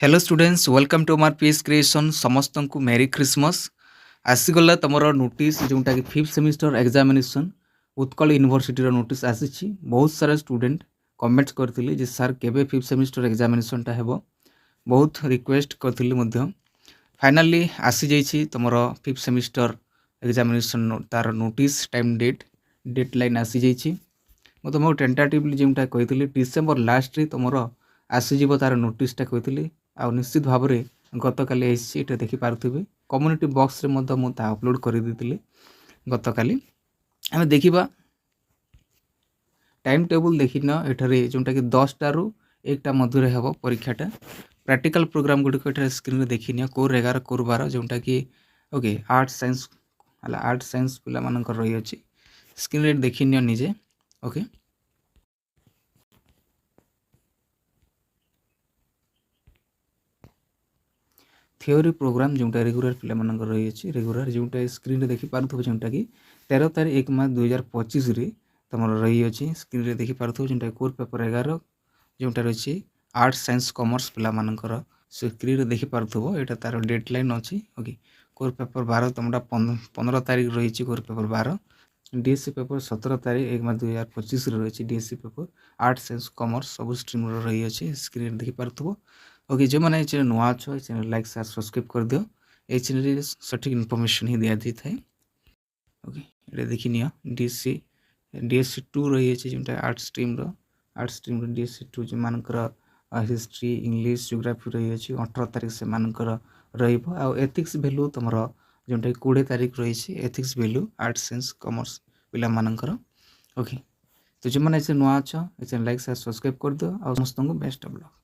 Hello students welcome to मार PS creation समस्त को मेरी क्रिसमस आसीगला तुम नोटिस जोटा कि 5th semester examination Utkal university notice आसी बहुत सारा स्टूडेंट कमेंट्स करते सर केबे 5th सेमिस्टर एग्जामिनेशनटा हेबो बहुत रिक्वेस्ट करथिली फाइनाली आसी जाइए तुम 5th सेमिस्टर एग्जामिनेशन तार नोटिस टाइम डेट लाइन आसी जाइए ମୁଁ ତୁମକୁ ଟେଣ୍ଟାଟିଭଲି ଯେଉଁଟା କହିଥିଲି ଡିସେମ୍ବର ଲାଷ୍ଟରେ ତୁମର ଆସିଯିବ ତାର ନୋଟିସ୍ଟା କହିଥିଲି ଆଉ ନିଶ୍ଚିତ ଭାବରେ ଗତକାଲି ଆସିଛି ଏଇଟା ଦେଖିପାରୁଥିବେ କମ୍ୟୁନିଟି ବକ୍ସରେ ମଧ୍ୟ ମୁଁ ତାହା ଅପଲୋଡ଼ କରିଦେଇଥିଲି ଗତକାଲି ଆମେ ଦେଖିବା ଟାଇମ୍ ଟେବୁଲ୍ ଦେଖିନ ଏଠାରେ ଯେଉଁଟାକି 10ଟାରୁ 1ଟା ମଧ୍ୟରେ ହେବ ପରୀକ୍ଷାଟା ପ୍ରାକ୍ଟିକାଲ ପ୍ରୋଗ୍ରାମ ଗୁଡ଼ିକ ଏଠାରେ ସ୍କ୍ରିନ୍ରେ ଦେଖିନିଅ କୋର୍ 11 କୋର୍ 12 ଯେଉଁଟାକି ଓକେ ଆର୍ଟ ସାଇନ୍ସ ହେଲା ଆର୍ଟ ସାଇନ୍ସ ପିଲାମାନଙ୍କର ରହିଅଛି ସ୍କ୍ରିନ୍ରେ ଦେଖିନିଅ ନିଜେ ओके थियोरी प्रोग्राम जोटा रेगुलर पिला मानक रही है रेगुलर जोटा स्क्रीन रे देखि पारथो जोटा कि 13 तारीख 1 मार्च 2025 रे तमर रही अछि स्क्रीन रे देखि पारथो जोटा कोर पेपर 11 जोटा रही आर्ट साइंस कॉमर्स पिला मानकर स्क्रीन रे देखि पारथो एटा तार डेडलाइन अछि ओके कोर पेपर 12 तमडा 15 तारीख रही कोर पेपर 12 डीएससी पेपर 17 तारीख 1 मार्च 2025 रही DSC paper art science commerce सब स्ट्रीम रही है स्क्रीन देखि पारथो ओके जो मैंने चैनल नुआ अच्छो चैनल लाइक शेयर सब्सक्राइब कर दियो ये चैनल सठिक इनफॉरमेशन ही दिया जाता है ओके ये देखि नियो डीएससी 2 रही है जोटा आर्ट स्ट्रीम डीएससी 2 जो मानकर हिस्ट्री इंग्लिश जियोग्राफी रही है 18 तारीख से मानकर रहिबो आ एथिक्स वैल्यू तमर जोटा 20 तारीख रही ethics value art science commerce पिला मानकर ओके तो जो मैंने नुआ अच्छो चैनल लाइक शेयर सब्सक्राइब कर दियो आ समस्त को बेस्ट ऑफ लक।